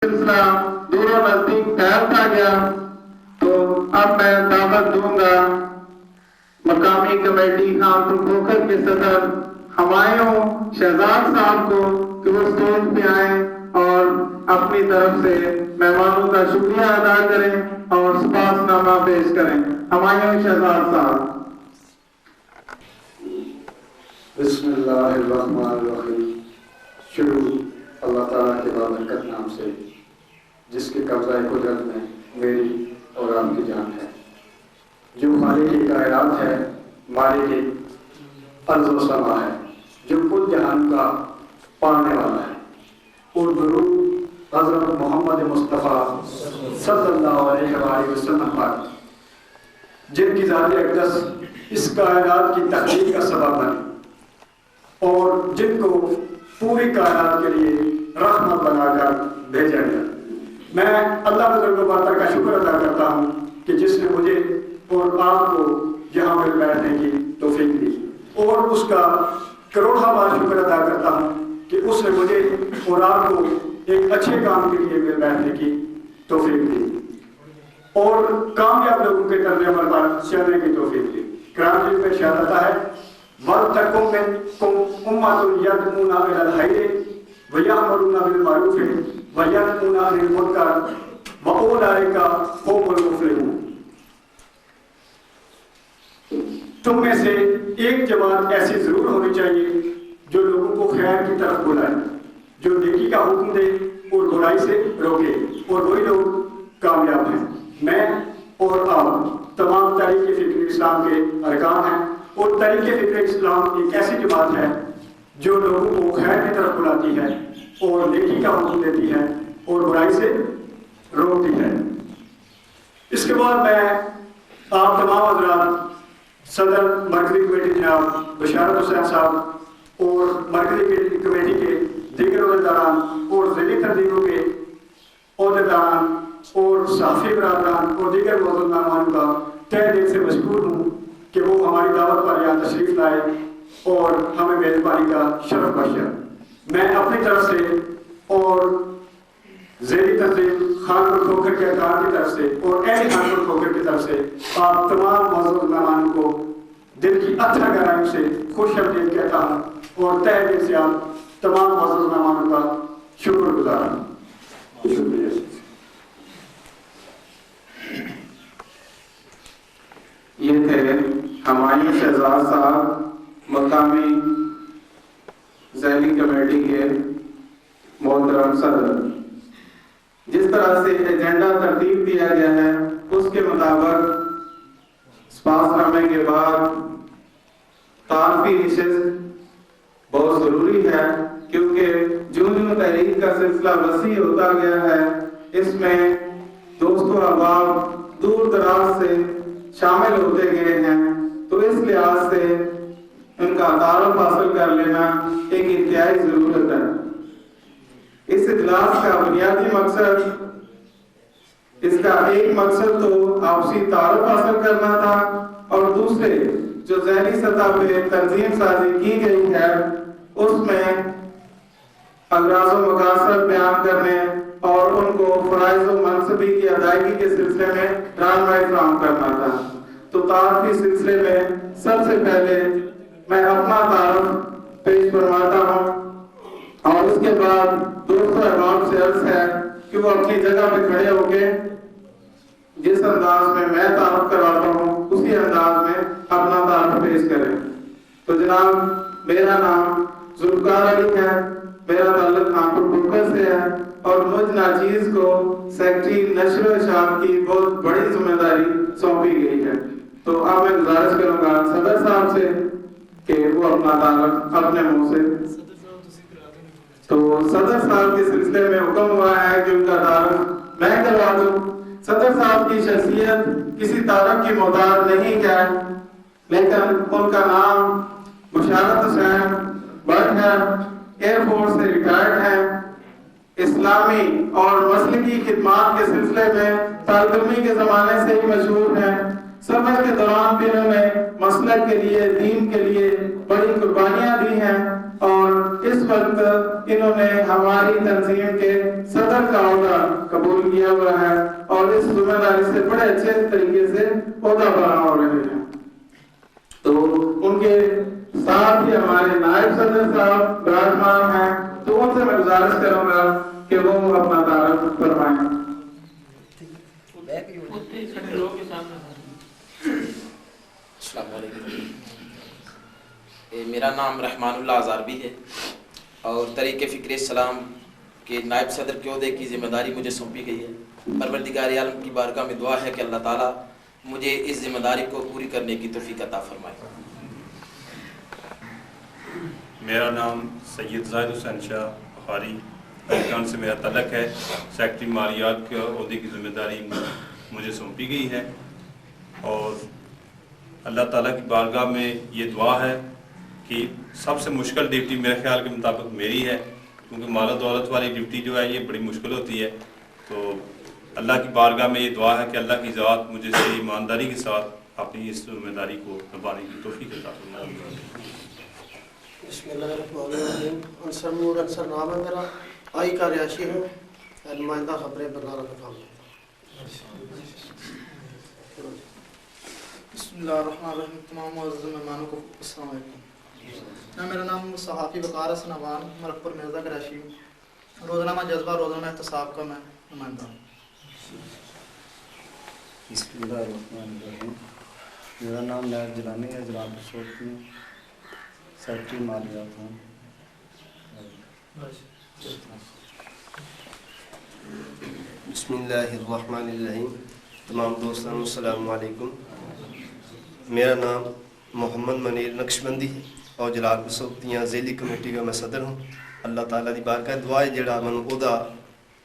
سلسلہ دور و نزدیک پھیلتا گیا تو اب میں دعوت دوں گا مقامی کمیٹی خانپور کھوکھر کے صدر ہمایوں شہزاد صاحب کو کہ وہ اسٹیج پہ آئیں اور اپنی طرف سے مہمانوں کا شکریہ ادا کریں اور سپاس نامہ پیش کریں. ہمایوں شہزاد صاحب. بسم اللہ الرحمن الرحیم. شروع اللہ تعالیٰ کے بابرکت نام سے جس کے قبضہ قدرت میں میری اور آپ کی جان ہے، جو مالک کائنات ہے، مالک ارض و سما ہے، جو کل جہان کا پالنے والا ہے. اور درود حضرت محمد مصطفیٰ صلی اللہ علیہ وآلہ وسلم پر جن کی ذات اقدس اس کائنات کی تخلیق کا سبب بنی اور جن کو پوری کائنات کے لیے رحمت بنا کر بھیجا گیا. میں اللہ بزرگ و برتر کا شکر ادا کرتا ہوں کہ جس نے مجھے اور آپ کو یہاں پر بیٹھنے کی توفیق دی، اور اس کا کروڑہ بار شکر ادا کرتا ہوں کہ اس نے مجھے اور آپ کو ایک اچھے کام کے لیے بیٹھنے کی توفیق دی اور کامیاب لوگوں کے طرز عمل پر چلنے کی توفیق دی. قرآن شریف میں ارشاد آتا ہے وَلْتَكُن مِّنكُمْ أُمَّةٌ يَدْعُونَ إِلَى الْخَيْرِ وَيَأْمُرُونَ بِالْمَعْرُوفِ وَيَنْهُونَ عَنِ الْمُنكَرِ وَأُولَٰئِكَ هُمُ الْمُفْلِحُونَ. تم میں سے ایک جماعت ایسی ضرور ہونی چاہیے جو لوگوں کو خیر کی طرف بلائے، جو نیکی کا حکم دے اور برائی سے روکے، اور وہی لوگ کامیاب ہیں. میں اور آپ تمام تحریک فکر اسلام کے ارکان ہیں، اور تحریک فکر اسلام ایک ایسی جماعت ہے جو لوگوں کو خیر کی طرف بلاتی ہے اور نیکی کا حکم دیتی ہے اور برائی سے روکتی ہے. اس کے بعد میں آپ تمام حضرات صدر مرکزی کمیٹی جناب بشارت حسین صاحب اور مرکزی کمیٹی کے دیگر عہدیداران اور ذیلی تنظیموں کے عہدیداران اور صحافی برادران اور دیگر معزز مہمانوں کا تہہ دل سے مشکور ہوں کہ وہ ہماری دعوت پر یہاں تشریف لائے اور ہمیں میزبانی کا شرف بخشا. میں اپنی طرف سے اور ذیلی تنظیم خانپور کھوکھر کے ارکان کی طرف سے اور اہل خانپور کھوکھر کی طرف سے آپ تمام معزز مہمانوں کو دل کی اتھا گہرائیوں سے خوش آمدید کہتا ہوں اور تہہ دل سے آپ تمام معزز مہمانوں کا شکر گزار ہوں. شکریہ. یہ تھے ہمایوں شہزاد صاحب مقامی ذیلی کمیٹی کے محترم صدر. جس طرح سے ایجنڈا ترتیب دیا گیا ہے اس کے مطابق سپاس نامے کے بعد تعارفی نشست بہت ضروری ہے، کیونکہ جوں تحریک کا سلسلہ وسیع ہوتا گیا ہے اس میں دوست و احباب دور دراز سے شامل ہوتے گئے ہیں، تو اس لحاظ سے ان کا تعارف حاصل کر لینا ایک انتہائی ضرورت ہے. اس اجلاس کا بنیادی مقصد، اس کا ایک مقصد تو آپسی تعارف حاصل کرنا تھا، اور دوسرے جو ذہنی سطح پہ تنظیم سازی کی گئی ہے اس میں اغراض و مقاصد بیان کرنے اور ان کو فرائض و منصبی کی ادائیگی کے سلسلے میں رہنمائی فراہم کرنا تھا. تو تعارفی سلسلے میں سب سے پہلے میں اپنا تعارف پیش فرماتا ہوں اور اس کے بعد دوست و احباب سے عرض ہے کہ وہ اپنی جگہ پہ کھڑے ہو کے جس انداز میں میں تعارف کرواتا ہوں اسی انداز میں اپنا تعارف پیش کریں. تو جناب میرا نام ذوالفقار علی ہے، میرا تعلق خانپور کھوکھر سے ہے اور مجھ ناچیز کو سیکٹری نشر و اشاعت کی بہت بڑی ذمہ داری سونپی گئی ہے. تو اب میں گزارش کروں گا صدر صاحب سے کہ وہ اپنا تعارف اپنے منہ سے. تو صدر صاحب کے سلسلے میں حکم ہوا ہے کہ ان کا تعارف میں کروا دوں. صدر صاحب کی شخصیت کسی تعارف کی محتاج نہیں ہے، لیکن ان کا نام بشارت حسین بٹ ہے، ایئر فورس سے ریٹائرڈ ہیں، اسلامی اور مسلکی خدمات کے سلسلے میں طالب علمی کے زمانے سے ہی مشہور ہیں. سفر کے دوران بھی انہوں نے مسلک کے لیے، دین کے لیے بڑی قربانیاں دی ہیں اور इस वक्त इन्होंने हमारी तंजीम के सदर का ओहदा कबूल किया हुआ है और इस जिम्मेदारी से बड़े अच्छे तरीके से ओहदा बना हो रहे हैं। तो उनके साथ ही हमारे नायब सदर साहब विराजमान हैं, तो उनसे मैं गुजारिश करूंगा कि वो अपना तारुफ फरमाएं। मेरा नाम रहमानुल्लाह अज़ारबी है और तरीक़े फ़िक्र इस्लाम के नायब सदर के ओहदे की ज़िम्मेदारी मुझे सौंपी गई है। परवरदिगार आलम की बारगाह में दुआ है कि अल्लाह ताला मुझे इस ज़िम्मेदारी को पूरी करने की तौफ़ीक़ अता फरमाए। मेरा नाम सैयद ज़ाहिद हुसैन शाह बुखारी पाकिस्तान से मेरा तलक है। सेक्रेटरी मालियात के ओहदे की ज़िम्मेदारी मुझे सौंपी गई है और अल्लाह ताला की बारगाह में ये दुआ है कि सबसे मुश्किल ड्यूटी मेरे ख्याल के मुताबिक मेरी है, क्योंकि माल दौलत वाली ड्यूटी जो है ये बड़ी मुश्किल होती है। तो अल्लाह की बारगाह में ये दुआ है कि अल्लाह की ज़ात मुझे सही ईमानदारी के साथ अपनी इस जिम्मेदारी को निभाने की तौफीक अता फरमाए। बिस्मिल्लाहिर्रहमानिर्रहीम। अंसर नूर अंसर नाम है मेरा, आई का रिहायशी हूँ, नुमाइंदा खबरें बनाना का काम करता हूँ। बिस्मिल्लाहिर्रहमानिर्रहीम। तमाम मुअज़्ज़ज़ मेहमानों को अस्सलाम वालेकुम। मेरा नाम सहाफ़ी वक़ार हसन अवान मलकपुर मिर्ज़ा कराची हूँ। रोज़नामा जज्बा रोज़नामा एहतसाब का मैं नुमाइंदा हूँ। बिस्मिल्लाहिर्रहमानिर्रहीम। मेरा नाम नायब जिलानी है, जलालपुर सोच में सेक्रेटरी मालियात हूँ। बिस्मिल्लाहिर्रहमानिर्रहीम। तमाम दोस्तों को अस्सलाम वालेकुम। मेरा नाम मोहम्मद मनीर नक्शबंदी है और जलालपुर सोबतियाँ ज़ेली कमेटी का मैं सदर हूँ। अल्लाह ताला दी बारगाह दुआ है जिहड़ा मैनूं ओहदा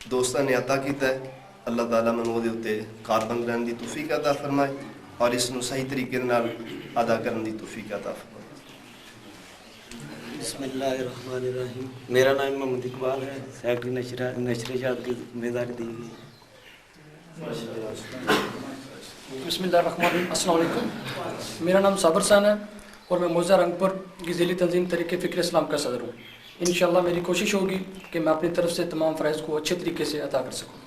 दोस्तां ने अता कीता है, अल्लाह ताला मैनूं ओहदे उत्ते कारबंद रहने की तौफीक अता फरमाए और इसनूं सही तरीके नाल अदा करने की तौफीक अता फरमाए। बिस्मिल्लाहिर्रहमानिर्रहीम। मेरा नाम मोहम्मद इकबाल है, सेक्रेटरी नशरियात की जिम्मेदारी दी गई। बिस्मिल्लाहिर्रहमानिर्रहीम। अस्सलाम वालेकुम। मेरा नाम साबर सान है और मैं मौजा रंगपुर की ज़िली तंजीम तरीक़े फ़िक्र इस्लाम का सदर हूँ। इंशाअल्लाह मेरी कोशिश होगी कि मैं अपनी तरफ से तमाम फ़राइज़ को अच्छे तरीके से अता कर सकूँ।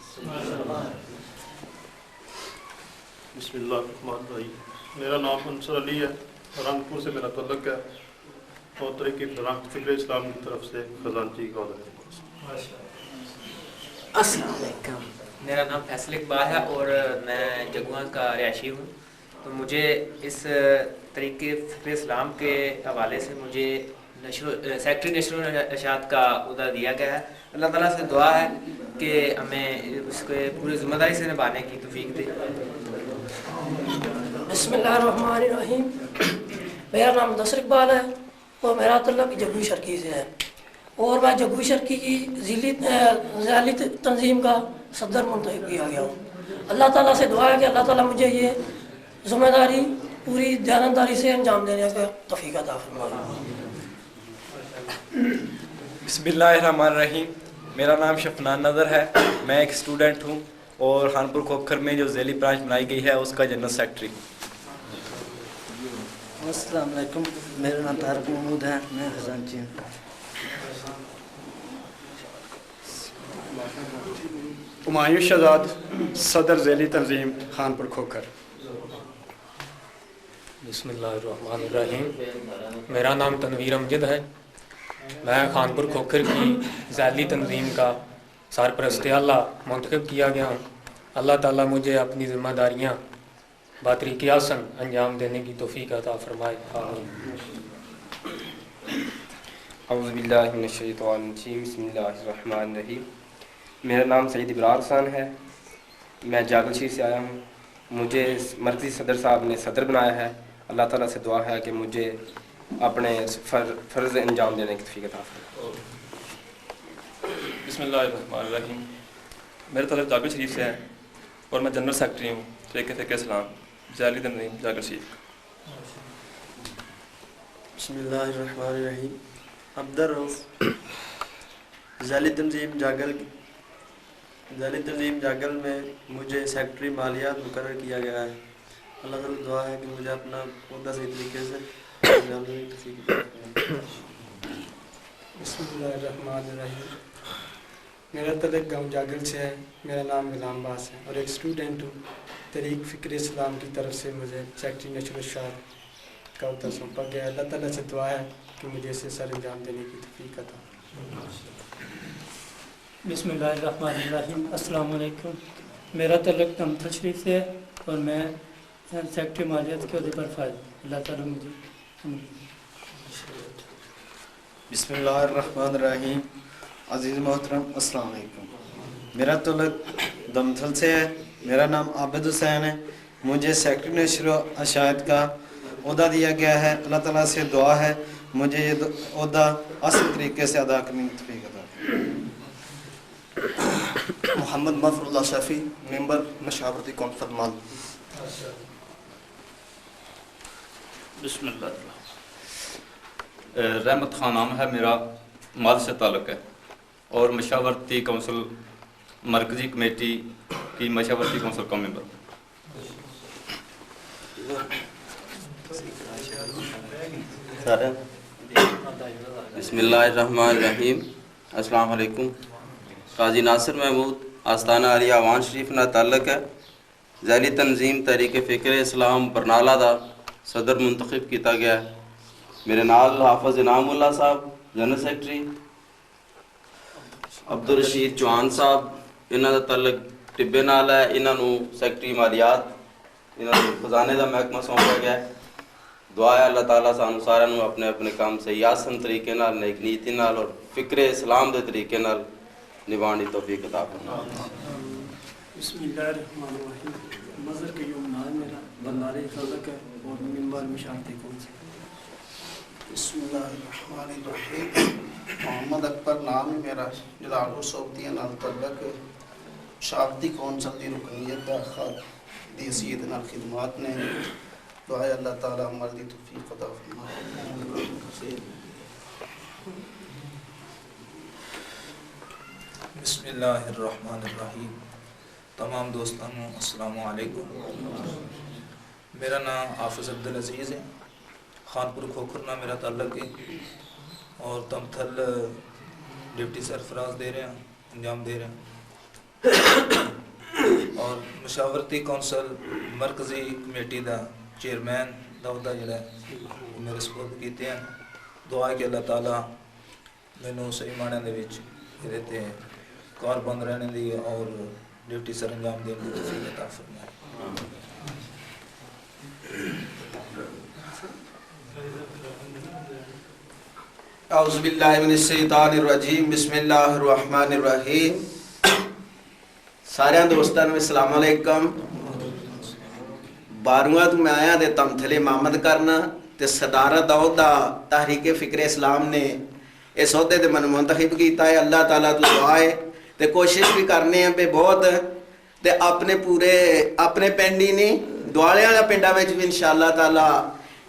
बिस्मिल्लाहिर्रहमानिर्रहीम। मेरा नाम अंसर अली है, रंगपुर से मेरा तल्लुक़ है और तरीक़े फ़िक्र इस्लाम की तरफ से खजानची का ओहदा है। अस्सलाम वालेकुम। मेरा नाम फैसल इकबाल है और मैं जगुआ का रिहायशी हूँ। तो मुझे इस तरीक़े फ़िक्र इस्लाम के हवाले से मुझे सेक्रेटरी नशर इरशाद का ओहदा दिया गया है। अल्लाह ताला से दुआ है कि हमें उसके पूरी ज़िम्मेदारी से निभाने की तौफीक दे। बिस्मिल्लाहिर्रहमानिर्रहीम। मेरा नाम मुदस्सिर इकबाल है और मेरा तल्लुक़ जग्गू शर्की से है और मैं जग्गू शर्की की ज़िली तंजीम का सदर मुंतखब किया गया हूँ। अल्लाह ताला से दुआ है कि अल्लाह ताला मुझे ये ज़िम्मेदारी पूरी दयानतदारी से अंजाम देने का तौफीक अता फरमाए। बिस्मिल्लाहिर्रहमानिर्रहीम। मेरा नाम शफनान नज़र है, मैं एक स्टूडेंट हूँ और खानपुर खोखर में जो ज़ेली ब्रांच बनाई गई है उसका जनरल सेक्रेटरी। अस्सलाम वालेकुम। मेरा नाम तारक महमूद है, मैं खजानची हूँ। हुमायूं शहजाद सदर ज़ेली तंजीम खानपुर खोखर। बिस्मिल्लाहिर्रहमानिर्रहीम। मेरा नाम तनवीर अमजद है, मैं खानपुर खोखर की ज़ैली तंजीम का सरपरस्त आला मुंतखब किया गया हूँ। अल्लाह ताला मुझे अपनी ज़िम्मेदारियाँ बातरीक़े हसन अंजाम देने की तौफीक अता फरमाए। आमीन। औज़ु बिल्लाहि मिनश शैतानिर रजीम। बिस्मिल्लाहिर्रहमानिर्रहीम। मेरा नाम सईद इब्रार खान है, मैं जागलशीर से आया हूँ। मुझे मरकज़ी सदर साहब ने सदर बनाया है। अल्लाह ताला से दुआ है कि मुझे अपने फ़र्ज़ अंजाम देने की तौफीक अता फरमाए। बिस्मिल्लाहिर्रहमानिर्रहीम। मेरा तलब जाकिर शरीफ से है और मैं जनरल सेक्रेटरी हूँ तरीक़े फ़िक्र इस्लाम ज़ेली तंजीम जाकिर शरीफ। बिस्मिल्लाहिर्रहमानिर्रहीम। अब्दुर रऊफ़ ज़ेली तंजीम जागल में मुझे सेक्रेटरी मालियात मुकर्रर किया गया है। अल्लाह ताला दुआ है कि मुझे अपना ओहदा सही तरीके से अंजाम देने की तौफीक अता फरमाए। बिस्मिल्लाहिर्रहमानिर्रहीम। मेरा तलक गांव जागल से है। मेरा नाम गुलाम बास है और एक स्टूडेंट हूँ। तरीक फ़िक्र इस्लाम की तरफ से मुझे सेक्रेटरी नशर शार का अहदा सौंपा गया। अल्लाह ताला से दुआ है कि मुझे इसे सर अंजाम देने की तौफीक अता। बिस्मिल्लाहिर्रहमानिर्रहीम। अस्सलाम वालेकुम। मेरा तलक तमतल शरीफ से है और मैं सेक्रेटरी मालियात के अहदे पर फाइज। अल्लाह ताला मुझे बिस्मिल्लाहिर्रहमानिर्रहीम। अज़ीज़ मोहतरम अस्सलाम वालेकुम। मेरा तलक दमथल से है। मेरा नाम आबिद हुसैन है। मुझे सेक्रेटरी नशर अशायद का ओहदा दिया गया है। अल्लाह ताला से दुआ है मुझे ये ओहदा असल तरीके से अदा करने की तौफीक अता। मोहम्मद मफरुल्लाह शफी, मेंबर मशावरती कौंसिल माल। बिस्मिल्लाह। रहमत खान नाम है मेरा, माल से ताल्लुक़ है और मशावरती कौंसिल मरकज़ी कमेटी की मशावरती कौंसिल का मेंबर। बिस्मिल्लाहिर्रहमानिर्रहीम। अस्सलाम वालेकुम। काजी नासिर महमूद, आस्ताना अली आवान शरीफ ना ताल्लुक़ है। ज़ैली तंजीम तहरीक फ़िक्र इस्लाम बरनाला दा सदर मुंतखब किया गया है। मेरे नाल हाफिज़ इनामुल्लाह साहब जनरल सैकटरी, अब्दुल रशीद चौहान साहब, इन्हां दा ताल्लुक टिब्बे नाल है। इन्हां नूं सैकटरी मालियात, इन्हां नूं खजाने दा महकमा सौंपा गया है। दुआ है अल्लाह ताला सानू सारिआं नूं अपने अपने काम सही आसन तरीके नाल, नेक नीति नाल और फ़िक्र इस्लाम दे तरीके नाल निभाने की तौफीक अता फरमाए। बिस्मिल्लाहिर्रहमानिर्रहीम। मज़हर के यूम नाम मेरा बंदारे तलक है और मिंबर मशावरती कौंसिल। बिस्मिल्लाहिर्रहमानिर्रहीम। मोहम्मद अकबर नाम है मेरा, जलालपुर सोबतिया नाल तलक शावरती कौंसिल दी रुकनीयत दा खाद दी हसीयत नाल खिदमात ने। दुआ है अल्लाह ताला अमल दी तौफीक अता फरमाए। बिस्मिल्लाहिर्रहमानिर्रहीम। तमाम दोस्तों को अस्सलामु अलैकुम। मेरा नाम हाफिज़ अब्दुल अज़ीज़ है। खानपुर खोखर ना मेरा ताल्लुक है और तमथल डिप्टी सरफराज दे रहे हैं, अंजाम दे रहे हैं और मशावरती कौंसल मरकज़ी कमेटी का चेयरमैन दा ओहदा जिहड़ा मेरे सपुर्द कीते हैं। दुआ है कि अल्लाह ताला मैनू सही मायने दे विच इहदे ते कारबंद रहने दी और ड्यूटी सर अंजाम देने की तौफीक अता फरमाए। औज़ु बिल्लाहि मिनश शैतानिर रजीम। बिस्मिल्लाहिर्रहमानिर्रहीम। सारे दोस्तों को अस्सलाम वालेकुम। 12वां तो मैं आया दे तमथले इमामत करना ते सदारत दा ओहदा तहरीक फ़िक्र इस्लाम ने इस ओहदे ते मैनूं मुंतखब कीता है। अल्लाह ताला तो दुआ है ते कोशिश भी करने हैं पे बहुत ते अपने पूरे अपने पिंड ही नहीं दुआले वाला पिंडा में भी इंशाअल्लाह ताला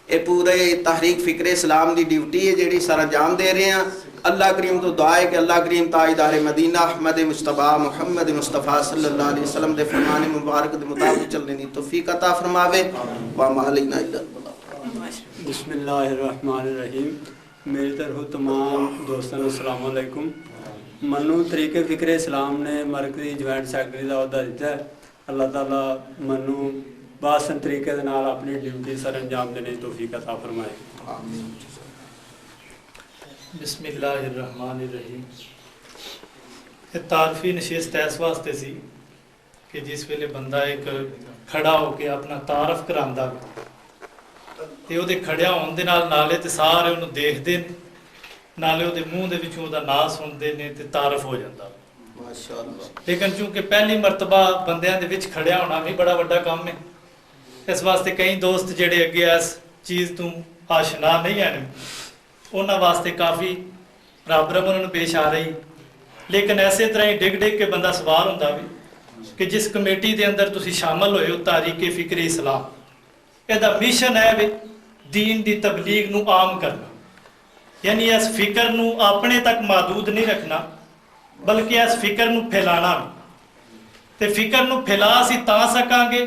ये पूरे तहरीक फ़िक्र इस्लाम की ड्यूटी है जी सर अंजाम दे रहे हैं। अल्लाह करीम तो दुआ है कि अल्लाह करीम ताजदार मदीना अहमद मुस्तफ़ा मुहम्मद मुस्तफ़ा सल्लल्लाहु अलैहि वसल्लम के फरमान मुबारक के मुताबिक चलने की तौफीक अता फरमावे। बिस्मिल्लाहिर्रहमानिर्रहीम। मेरी तरफ तमाम दोस्तों को अस्सलाम वालेकुम। मनु तरीके फ़िक्र इस्लाम ने मरकज़ी जॉइंट सैकटरी का अहदा दिता है। अल्लाह ताला मनु बासन तरीके दे नाल अपनी ड्यूटी सर अंजाम देने की तौफीक अता फरमाए। बिस्मिल्लाहिर्रहमानिर्रहीम। तारफी नशिस्त इस वास्ते सी कि जिस वेले बंदा एक खड़ा होकर अपना तारफ करांदा ते ओहदे खड़िया होने दे नाले ते सारे उन्हें देखते हैं, नाले ओहदे मूँह दे विचों ओहदा नाम सुनते हैं ते तारफ हो जाता। लेकिन चूंकि पहली मरतबा बंदियां दे विच खड़िया होना भी बड़ा वड्डा काम है। इस वास्ते कई दोस्त जेडे अगे इस चीज़ तो आशना नहीं हैं, उन्होंने वास्ते काफ़ी रब उन्होंने पेश आ रही। लेकिन ऐसे तरह ही डिग डिग के बंदा सवार होंदा भी कि जिस कमेटी के अंदर तुसी शामिल होए हो तहरीक फ़िक्र इस्लाम, इसका मिशन है भी दीन की तबलीग नू आम करना, यानी इस फिक्र नू अपने तक महदूद नहीं रखना बल्कि इस फिक्र नू फैलाना भी। तो फिक्र नू फैला असी तां सकांगे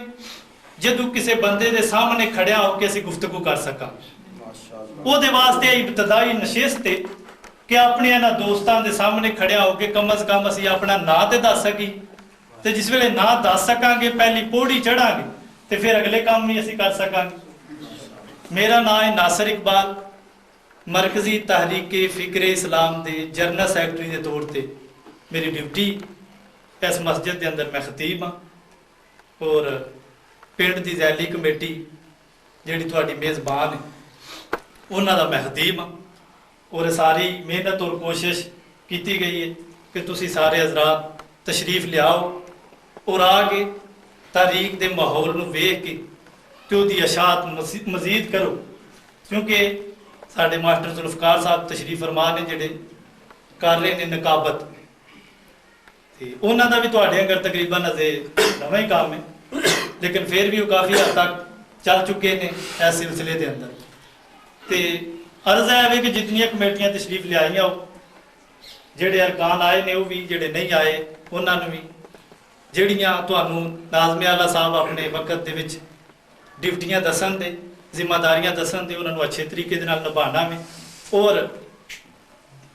जदों किसी बंदे दे सामने खड़िया होकर असी गुफ्तगू कर सकांगे। ਉਹਦੇ ਵਾਸਤੇ ਇਬਤਦਾਈ ਨਸ਼ਿਸਤ کہ اپنے انہاں دوستاں دے سامنے کھڑیا ہو کے کم از کم اسی اپنا نا تے دس سکی، تے جس ویلے نا دس سکاں گے پہلی پوڑی چڑھاں گے تے پھر اگلے کام نہیں اسی کر سکاں گے۔ میرا نام ہے ناصر اقبال، مرکزی تحریک فکر اسلام دے جنرل سیکرٹری دے طور تے میری ڈیوٹی اس مسجد دے اندر میں خطیب ہاں، اور پنڈ دی ذیلی کمیٹی جیڑی تہاڈی میزبان ہے انہاں دا میں خطیب ہاں، اور ساری محنت اور کوشش کیتی گئی ہے کہ تسی سارے حضرات تشریف لیاؤ اور آ کے تاریخ دے ماحول نو ویکھ کے تے اودی اشاعت مزید کرو، کیونکہ ساڈے ماسٹر ذوالفقار صاحب تشریف فرما نے جڑے کر رہے نے نقابت، تے انہاں دا بھی تہاڈے انگر تقریباً ازے نواں ہی کام ہے، لیکن پھر بھی وہ کافی حد تک چل چکے نے اس سلسلے دے اندر۔ تے عرض ہے کہ جتنی کمیٹیاں تشریف لے آئیاں ہو، جڑے ارکان آئے نے وہ بھی، جڑے نہیں آئے انہاں نوں بھی، جڑیاں تانوں ناظم اعلیٰ صاحب اپنے وقت دے وچ ڈیوٹیاں دسن دے، ذمہ داریاں دسن دے، انہاں نوں اچھے طریقے دے نال نبھانا میں، اور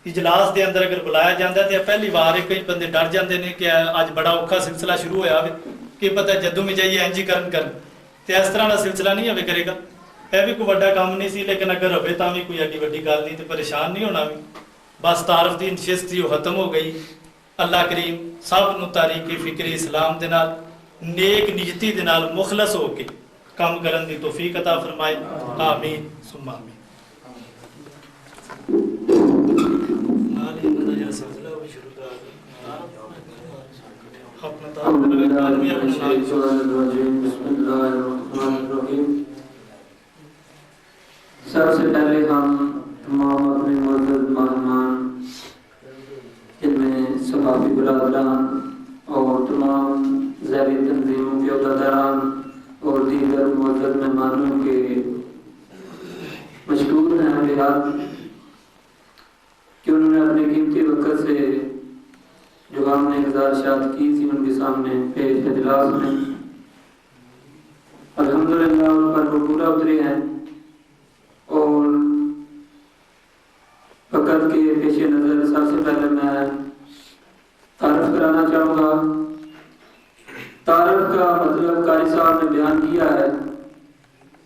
اجلاس دے اندر اگر بلایا جاتا ہے تو پہلی بار کئی بندے ڈر جاندے نے کہ اج بڑا اوکھا سلسلہ شروع ہویا ہوئے کہ پتہ جدوں میں جائیے انج کرن تے اس طرح کا سلسلہ نہیں ہوئے کرے گا، یہ بھی کوئی بڑا کام نہیں سی، لیکن اگر ہوئے تو بھی کوئی ایڈی وڈی گل نہیں، تو پریشان نہیں ہونا بھی، بس تعارف دی نشست تھی وہ ختم ہو گئی۔ اللہ کریم سب نو تاریخ فکر اسلام دے نال نیک نیتی دے نال مخلص ہو کے کام کرن دی توفیق عطا فرمائے، آمین ثم آمین۔ سب سے پہلے ہم تمام اپنے معزز مہمان جن میں صحافی برادران اور تمام ذیلی تنظیموں کے عہدیداران اور دیگر معزز مہمانوں کے مشکور ہیں بہت کہ انہوں نے اپنے قیمتی وقت سے جو ہم نے گزارشات کی تھی ان کے سامنے پیش اجلاس میں الحمدللہ ان پر وہ پورا اترے ہیں، اور وقت کے پیش نظر سب سے پہلے میں تعارف کرانا چاہوں گا۔ تعارف کا مطلب قاری صاحب نے بیان کیا ہے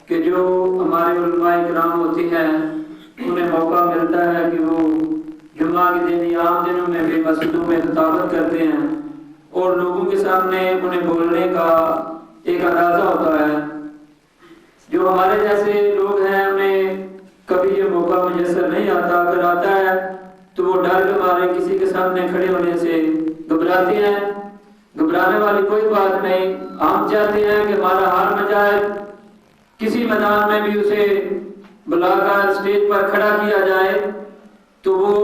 کہ جو ہمارے علماء کرام ہوتے ہیں انہیں موقع ملتا ہے کہ وہ جمعہ کے دن یا عام دنوں میں بھی مسجدوں میں خطابت کرتے ہیں، اور لوگوں کے سامنے انہیں بولنے کا ایک اندازہ ہوتا ہے۔ جو ہمارے جیسے لوگ ہیں انہیں کبھی یہ موقع میسر نہیں آتا، اگر آتا ہے تو وہ ڈر کے مارے کسی کے سامنے کھڑے ہونے سے گھبراتے ہیں۔ گھبرانے والی کوئی بات نہیں، ہم چاہتے ہیں کہ ہمارا ہر مجاہد کسی میدان میں بھی اسے بلا کر اسٹیج پر کھڑا کیا جائے تو وہ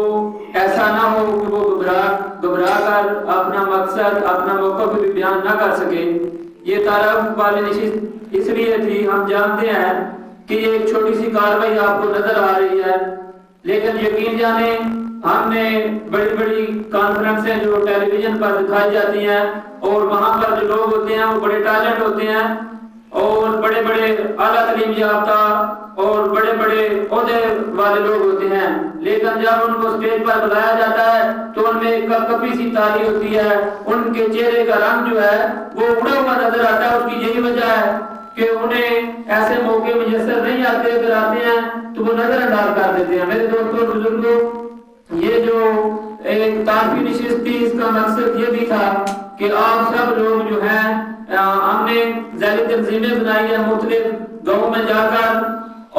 ایسا نہ ہو کہ وہ گھبرا کر اپنا مقصد اپنا موقف بھی بیان نہ کر سکے۔ یہ تعارف والی نشست اس لیے تھی، ہم جانتے ہیں کہ یہ ایک چھوٹی سی کاروائی آپ کو نظر آ رہی ہے، لیکن یقین جانے ہم نے بڑی بڑی کانفرنسیں جو ٹیلی ویژن پر دکھائی جاتی ہیں اور وہاں پر جو لوگ ہوتے ہیں وہ بڑے ٹیلنٹ ہوتے ہیں اور بڑے بڑے اعلیٰ تعلیم یافتہ اور بڑے بڑے عہدے والے لوگ ہوتے ہیں، لیکن جب ان کو اسٹیج پر بلایا جاتا ہے تو ان میں ایک کپی سی تاری ہوتی ہے، ان کے چہرے کا رنگ جو ہے وہ اڑا ہوا نظر آتا ہے۔ اس کی یہی وجہ ہے کہ انہیں ایسے موقع میسر نہیں آتے، اگر آتے ہیں تو وہ نظر انداز کر دیتے ہیں۔ میرے دوستوں بزرگوں، یہ جو ایک تعارفی نشست تھی اس کا مقصد یہ بھی تھا کہ آپ سب لوگ جو ہیں، ہم نے ذیلی تنظیمیں بنائی ہیں مختلف گاؤں میں جا کر،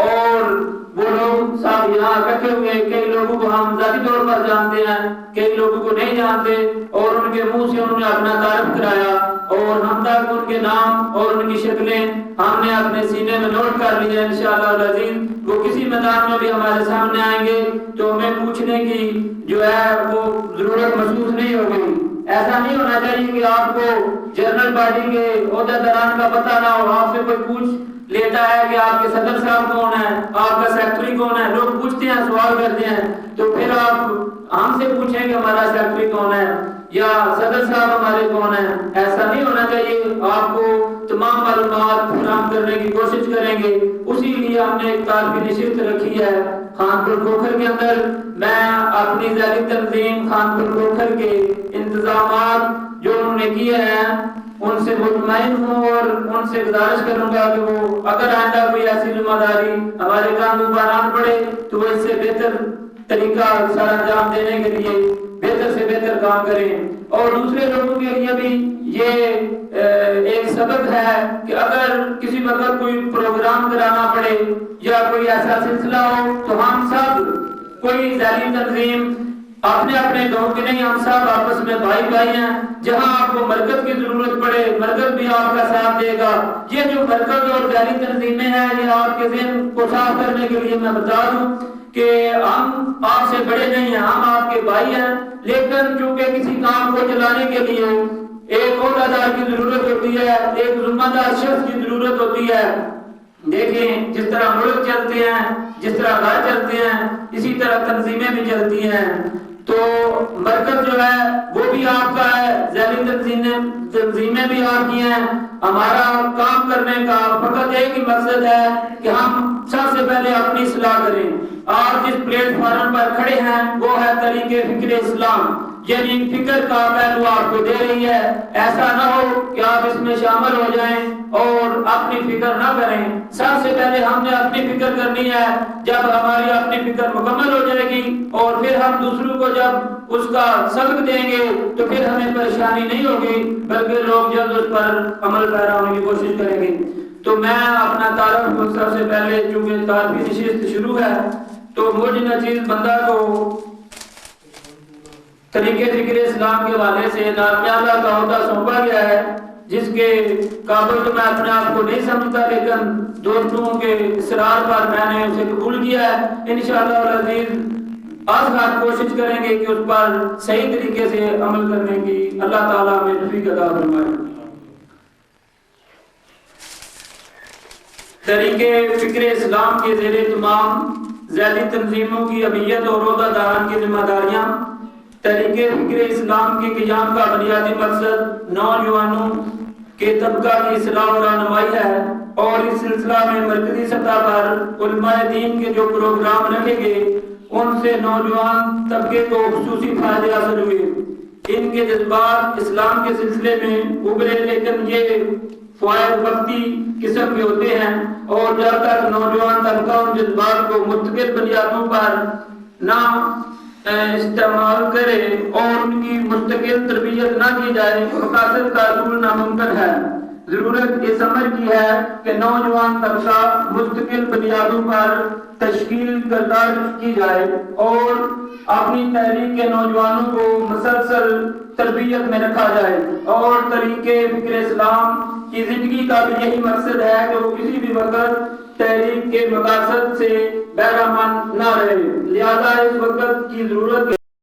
اور وہ لوگ سب یہاں اکٹھے ہوئے، کئی لوگوں کو ہم ذاتی طور پر جانتے ہیں، کئی لوگوں کو نہیں جانتے، اور ان کے منہ سے انہوں نے اپنا تعارف کرایا، اور ہم تک ان کے نام اور ان کی شکلیں ہم نے اپنے سینے میں نوٹ کر لی ہیں۔ انشاءاللہ العظیم وہ کسی میدان میں بھی ہمارے سامنے آئیں گے تو ہمیں پوچھنے کی جو ہے وہ ضرورت محسوس نہیں ہوگی۔ ایسا نہیں ہونا چاہیے کہ آپ کو جنرل پارٹی کے عہدیداران کا پتہ نہ ہو، آپ سے کوئی پوچھ لیتا ہے کہ آپ کے صدر صاحب کون ہیں، آپ کا سیکرٹری کون ہے، لوگ پوچھتے ہیں، سوال کرتے ہیں، تو پھر آپ ہم سے پوچھیں کہ ہمارا سیکرٹری کون ہے یا صدر صاحب ہمارے کون ہیں۔ ایسا نہیں ہونا چاہیے، آپ کو تمام मालूमात फराहम करने की कोशिश करेंगे। उसी लिए हमने एक तालबी नशिस्त रखी है खानपुर खोखर के अंदर। मैं अपनी ज़ैली तंजीम खानपुर खोखर के इंतजामात जो उन्होंने किए हैं उनसे मुतमईन हूँ और उनसे गुजारिश करूंगा कि वो अगर आइंदा कोई ऐसी जिम्मेदारी हमारे कानून पर आन पड़े तो वो इससे बेहतर तरीका सारा अंजाम देने के लिए बेहतर से बेहतर काम करें। और दूसरे लोगों के लिए भी ये एक सबक है कि अगर किसी वक्त कोई प्रोग्राम कराना पड़े या कोई ऐसा सिलसिला हो तो हम सब कोई ज़ैली तंजीम अपने अपने गांव के नहीं, हम सब आपस में भाई भाई हैं। जहां आपको मरकज की जरूरत पड़े मरकज भी आपका साथ देगा। ये जो मरकज और ज़ैली तंजीमें हैं ये आपके ज़हन को साफ करने के लिए मैं बता दूं कि हम आपसे बड़े नहीं हैं, हम आपके भाई हैं। लेकिन चूंकि किसी काम को चलाने के लिए एक औहदेदार की जरूरत होती है, एक जिम्मेदार शख्स की जरूरत होती है। देखें जिस तरह मुल्क चलते हैं, जिस तरह घर चलते हैं, इसी तरह तंजीमें भी चलती हैं। तो मरकज जो है वो भी आपका है, ज़ैली तंजीमें भी आपकी हैं। हमारा काम करने का फकत एक ही मकसद है कि हम सबसे पहले अपनी इस्लाह करें। आज जिस प्लेटफॉर्म पर खड़े हैं वो है तरीके फिक्र इस्लाम, यानी फिक्र का पहलू आपको दे रही है। ऐसा ना हो कि आप इसमें शामिल हो जाएं और अपनी फिक्र ना करें। सबसे पहले हमने अपनी फिक्र करनी है। जब हमारी अपनी फिक्र मुकम्मल हो जाएगी और फिर हम दूसरों को जब उसका सबक देंगे तो फिर हमें परेशानी नहीं होगी, बल्कि लोग जल्द उस पर अमल पैरा होने की कोशिश करेंगे। तो मैं अपना तारुफ सबसे पहले, चूंकि तारफी नशिस्त शुरू है, तो मुझे नचीज बंदा को तरीके फिक्र इस्लाम के हवाले से नामियाला का अहदा सौंपा गया है, जिसके काबिल तो मैं अपने आप को नहीं समझता, लेकिन दोस्तों के इसरार पर मैंने उसे कबूल किया है। इंशाअल्लाह अज़ीज़ आज हाथ कोशिश करेंगे कि उस पर सही तरीके से अमल करने की अल्लाह ताला हमें तौफीक अता फरमाए। तरीके फिक्र इस्लाम के ज़ेरे तमाम ज़ैली तंजीमों की अहमियत और ओहदेदारान की जिम्मेदारियाँ। तरीके फिक्र इस्लाम के क़ियाम का बुनियादी मकसद नौजवानों के तबका की इस्लाह और रहनुमाई है, और इस सिलसिला में मरकजी सतह पर उलमाए दीन के जो प्रोग्राम रखे गए उनसे नौजवान तबके को खुसूसी फायदे हासिल हुए। इनके जज्बात इस्लाम के सिलसिले में उभरे, लेकिन ये फ़ायद वक्ती किस्म के होते हैं, और जब तक नौजवान तबका उन जज्बात को मुस्तकिल बुनियादों पर ना इस्तेमाल करे और उनकी मुस्तकिल तरबियत ना की जाए तो मकासद का असूल नामुमकिन है। जरूरत इस अमर की है कि नौजवान तबका मुस्तकिल बुनियादों पर तश्कील करदार की जाए और अपनी तहरीक के नौजवानों को मुसलसल तरबियत में रखा जाए। और तरीके फिक्र इस्लाम की जिंदगी का भी यही मकसद है कि वो किसी भी वक्त तहरीक के मकासद से बैरामन न रहे। लिहाजा इस वक्त की जरूरत